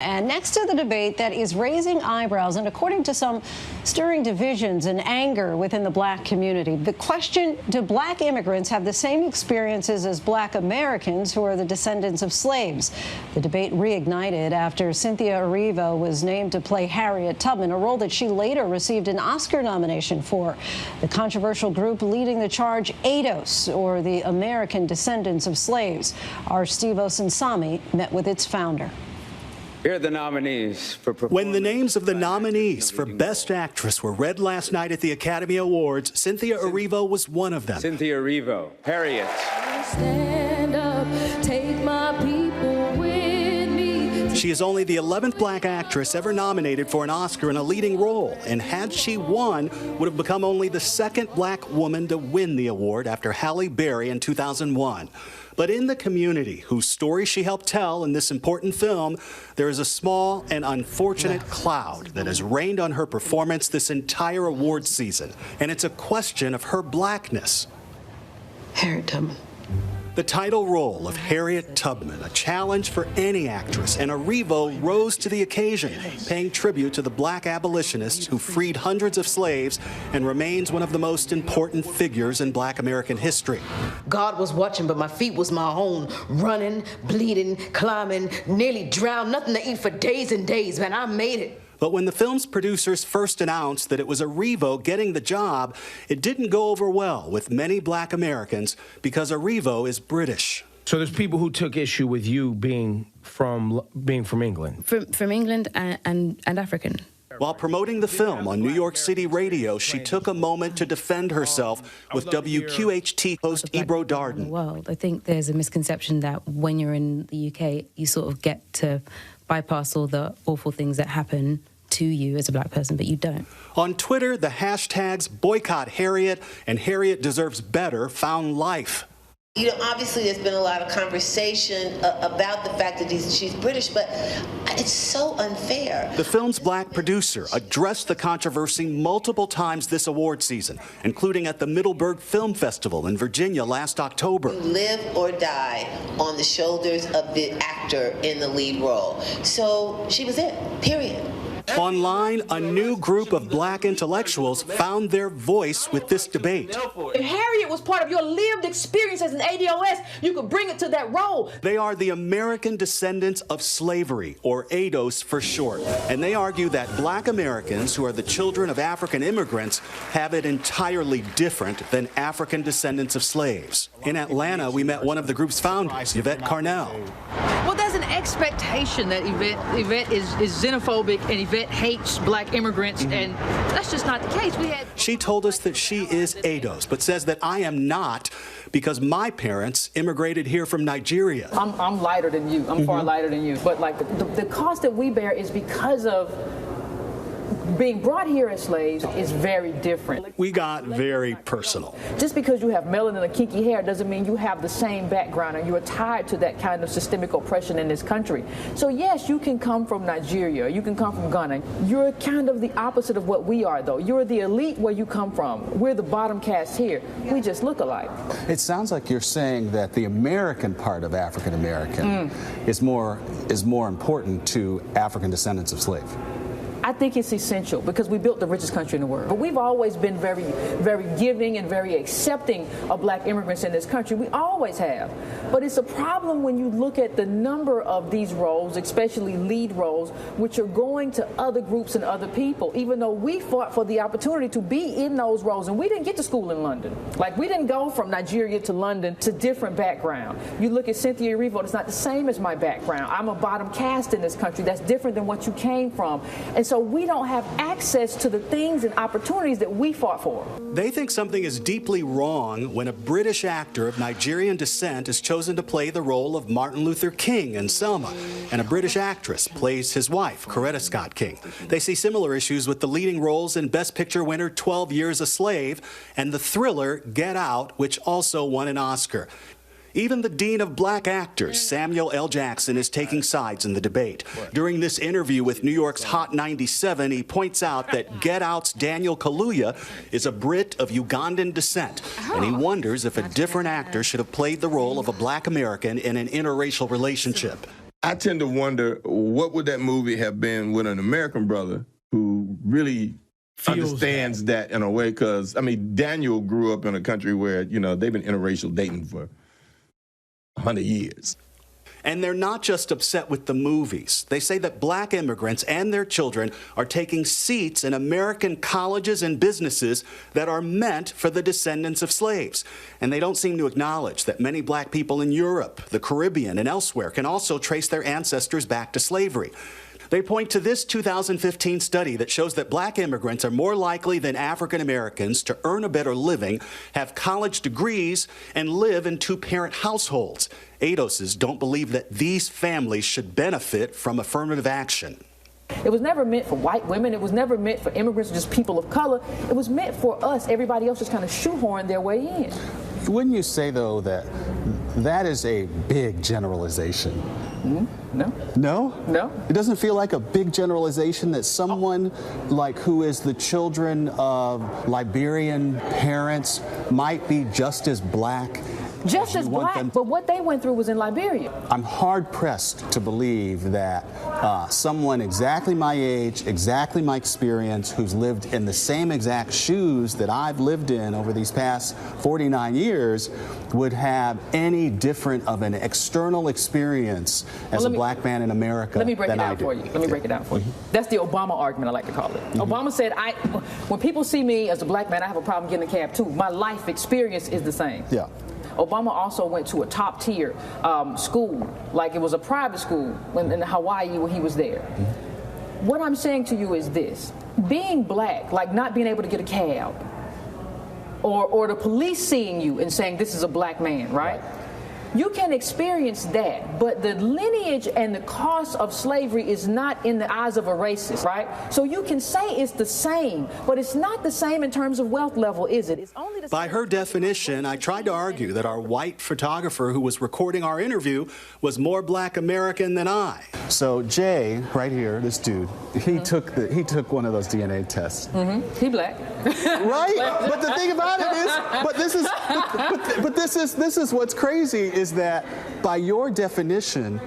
And next to the debate that is raising eyebrows and, according to some, stirring divisions and anger within the black community, the question, do black immigrants have the same experiences as black Americans who are the descendants of slaves? The debate reignited after Cynthia Erivo was named to play Harriet Tubman, a role that she later received an Oscar nomination for. The controversial group leading the charge, ADOS, or the American Descendants of Slaves. Our Steve Osunsami met with its founder. Here are the nominees for When the names of the nominees for Best Actress were read last night at the Academy Awards, Cynthia Erivo was one of them. Cynthia Erivo, Harriet. Stand up, take my people with me. She is only the 11th black actress ever nominated for an Oscar in a leading role, and had she won, would have become only the second black woman to win the award after Halle Berry in 2001. But in the community whose story she helped tell in this important film, there is a small and unfortunate cloud that has rained on her performance this entire award season. And it's a question of her blackness. Harriet Tubman. The title role of Harriet Tubman, a challenge for any actress, and Erivo rose to the occasion, paying tribute to the black abolitionist who freed hundreds of slaves and remains one of the most important figures in black American history. God was watching, but my feet was my own, running, bleeding, climbing, nearly drowned, nothing to eat for days and days, man, I made it. But when the film's producers first announced that it was Erivo getting the job, it didn't go over well with many black Americans because Erivo is British. So there's people who took issue with you being from England. From England and African. While promoting the film on New York City radio, she took a moment to defend herself with WQHT host Ebro Darden. Well, I think there's a misconception that when you're in the UK, you sort of get to bypass all the awful things that happen to you as a black person, but you don't. On Twitter, the hashtags Boycott Harriet and Harriet Deserves Better found life. You know, obviously there's been a lot of conversation about the fact that she's British, but it's so unfair. The film's black producer addressed the controversy multiple times this award season, including at the Middleburg Film Festival in Virginia last October. You live or die on the shoulders of the actor in the lead role. So she was it, period. Online, a new group of black intellectuals found their voice with this debate. If Harriet was part of your lived experience as an ADOS, you could bring it to that role. They are the American Descendants of Slavery, or ADOS for short. And they argue that black Americans, who are the children of African immigrants, have it entirely different than African descendants of slaves. In Atlanta, we met one of the group's founders, Yvette Carnell. Well, there's an expectation that Yvette is xenophobic and Yvette hates black immigrants, and that's just not the case. She told us that she is ADOS, but says that I am not because my parents immigrated here from Nigeria. I'm lighter than you. I'm far lighter than you. But like the cost that we bear is because of being brought here as slaves is very different. We got very personal. Just because you have melanin and kinky hair doesn't mean you have the same background and you are tied to that kind of systemic oppression in this country. So yes, you can come from Nigeria, you can come from Ghana. You're kind of the opposite of what we are, though. You're the elite where you come from. We're the bottom caste here. We just look alike. It sounds like you're saying that the American part of African American is more important to African descendants of slaves. I think it's essential because we built the richest country in the world. But we've always been very, very giving and very accepting of black immigrants in this country. We always have. But it's a problem when you look at the number of these roles, especially lead roles, which are going to other groups and other people, even though we fought for the opportunity to be in those roles. And we didn't get to school in London. Like, we didn't go from Nigeria to London to different background. You look at Cynthia Erivo, it's not the same as my background. I'm a bottom caste in this country. That's different than what you came from. And so we don't have access to the things and opportunities that we fought for. They think something is deeply wrong when a British actor of Nigerian descent is chosen to play the role of Martin Luther King in Selma, and a British actress plays his wife, Coretta Scott King. They see similar issues with the leading roles in Best Picture winner 12 Years a Slave and the thriller Get Out, which also won an Oscar. Even the dean of black actors, Samuel L. Jackson, is taking sides in the debate. During this interview with New York's Hot 97, he points out that Get Out's Daniel Kaluuya is a Brit of Ugandan descent, and he wonders if a different actor should have played the role of a black American in an interracial relationship. I tend to wonder what would that movie have been with an American brother who really understands that in a way, because, I mean, Daniel grew up in a country where, you know, they've been interracial dating for 100 years. And they're not just upset with the movies. They say that black immigrants and their children are taking seats in American colleges and businesses that are meant for the descendants of slaves. And they don't seem to acknowledge that many black people in Europe, the Caribbean, and elsewhere can also trace their ancestors back to slavery. They point to this 2015 study that shows that black immigrants are more likely than African Americans to earn a better living, have college degrees, and live in two-parent households. ADOSs don't believe that these families should benefit from affirmative action. It was never meant for white women. It was never meant for immigrants or just people of color. It was meant for us. Everybody else just kind of shoehorned their way in. Wouldn't you say, though, that that is a big generalization? No. No? No. It doesn't feel like a big generalization that someone like who is the children of Liberian parents might be just as black. Just as black, but what they went through was in Liberia. I'm hard-pressed to believe that someone exactly my age, exactly my experience, who's lived in the same exact shoes that I've lived in over these past 49 years would have any different of an external experience as a black man in America. Let me break it down for you. Let me break it down for you. That's the Obama argument, I like to call it. Obama said, when people see me as a black man, I have a problem getting a cab too. My life experience is the same. Yeah. Obama also went to a top-tier school, like it was a private school in Hawaii when he was there. What I'm saying to you is this. Being black, like not being able to get a cab, or the police seeing you and saying this is a black man, right? You can experience that, but the lineage and the cost of slavery is not in the eyes of a racist, right? So you can say it's the same, but it's not the same in terms of wealth level, is it? It's only the By her definition, I tried to argue that our white photographer who was recording our interview was more black American than I. So Jay, right here, this dude, he took one of those DNA tests. He black. Right? But the thing about it is, this is what's crazy is that by your definition,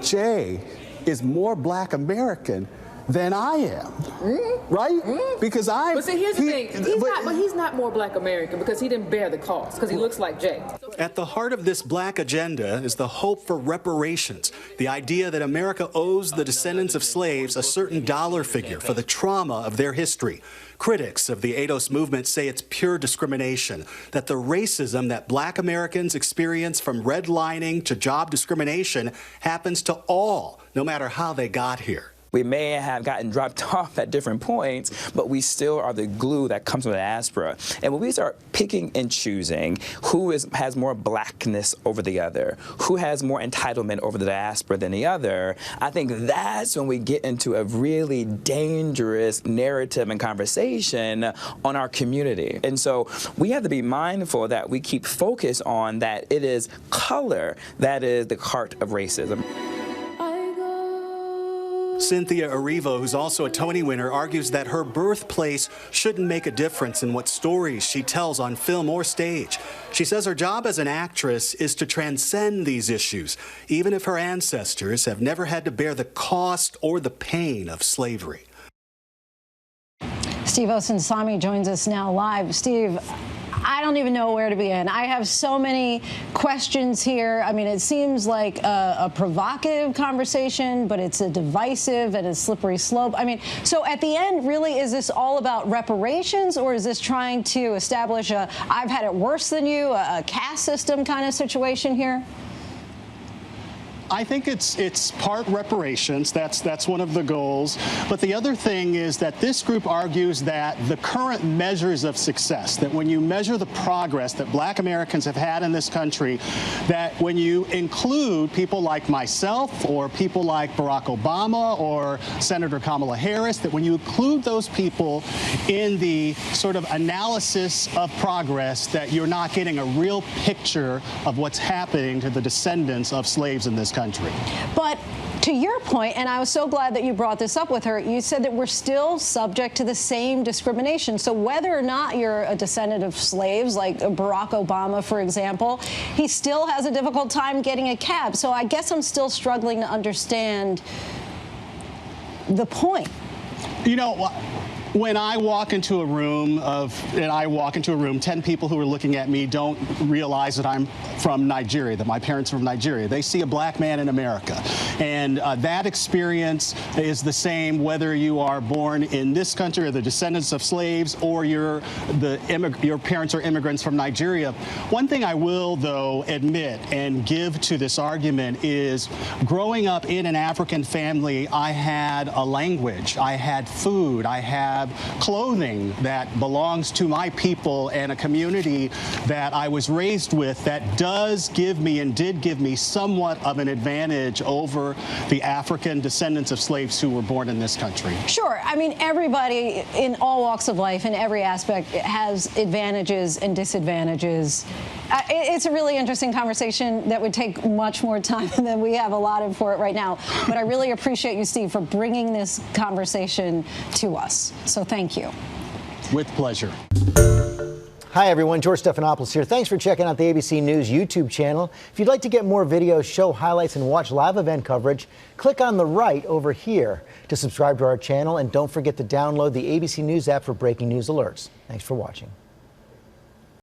Jay is more black American than I am, right? Because I. But see, here's the thing. He's not more black American because he didn't bear the cost, because he looks like Jay. At the heart of this black agenda is the hope for reparations, the idea that America owes the descendants of slaves a certain dollar figure for the trauma of their history. Critics of the ADOS movement say it's pure discrimination, that the racism that black Americans experience from redlining to job discrimination happens to all, no matter how they got here. We may have gotten dropped off at different points, but we still are the glue that comes from the diaspora. And when we start picking and choosing who has more blackness over the other, who has more entitlement over the diaspora than the other, I think that's when we get into a really dangerous narrative and conversation on our community. And so we have to be mindful that we keep focus on that it is color that is the heart of racism. Cynthia Erivo, who's also a Tony winner, argues that her birthplace shouldn't make a difference in what stories she tells on film or stage. She says her job as an actress is to transcend these issues, even if her ancestors have never had to bear the cost or the pain of slavery. Steve Osunsami joins us now live. Steve, I don't even know where to begin. I have so many questions here. I mean, it seems like a provocative conversation, but it's a divisive and a slippery slope. I mean, so at the end, really, is this all about reparations, or is this trying to establish a I've had it worse than you, a caste system kind of situation here? I think it's part reparations. That's one of the goals. But the other thing is that this group argues that the current measures of success, that when you measure the progress that black Americans have had in this country, that when you include people like myself or people like Barack Obama or Senator Kamala Harris, that when you include those people in the sort of analysis of progress, that you're not getting a real picture of what's happening to the descendants of slaves in this country. But To your point, and I was so glad that you brought this up with her, you said that we're still subject to the same discrimination. So whether or not you're a descendant of slaves, like Barack Obama, for example, he still has a difficult time getting a cab. So I guess I'm still struggling to understand the point. You know, when I walk into a room 10 people who are looking at me don't realize that I'm from Nigeria, that my parents are from Nigeria. They see a black man in America. And that experience is the same whether you are born in this country or the descendants of slaves or your parents are immigrants from Nigeria. One thing I will, though, admit and give to this argument is growing up in an African family, I had a language, I had food, I had clothing that belongs to my people and a community that I was raised with that does give me and did give me somewhat of an advantage over the African descendants of slaves who were born in this country. Sure. I mean, everybody in all walks of life, in every aspect, has advantages and disadvantages. It's a really interesting conversation that would take much more time than we have allotted for it right now. But I really appreciate you, Steve, for bringing this conversation to us. So thank you. With pleasure. Hi, everyone. George Stephanopoulos here. Thanks for checking out the ABC News YouTube channel. If you'd like to get more videos, show highlights, and watch live event coverage, click on the right over here to subscribe to our channel. And don't forget to download the ABC News app for breaking news alerts. Thanks for watching.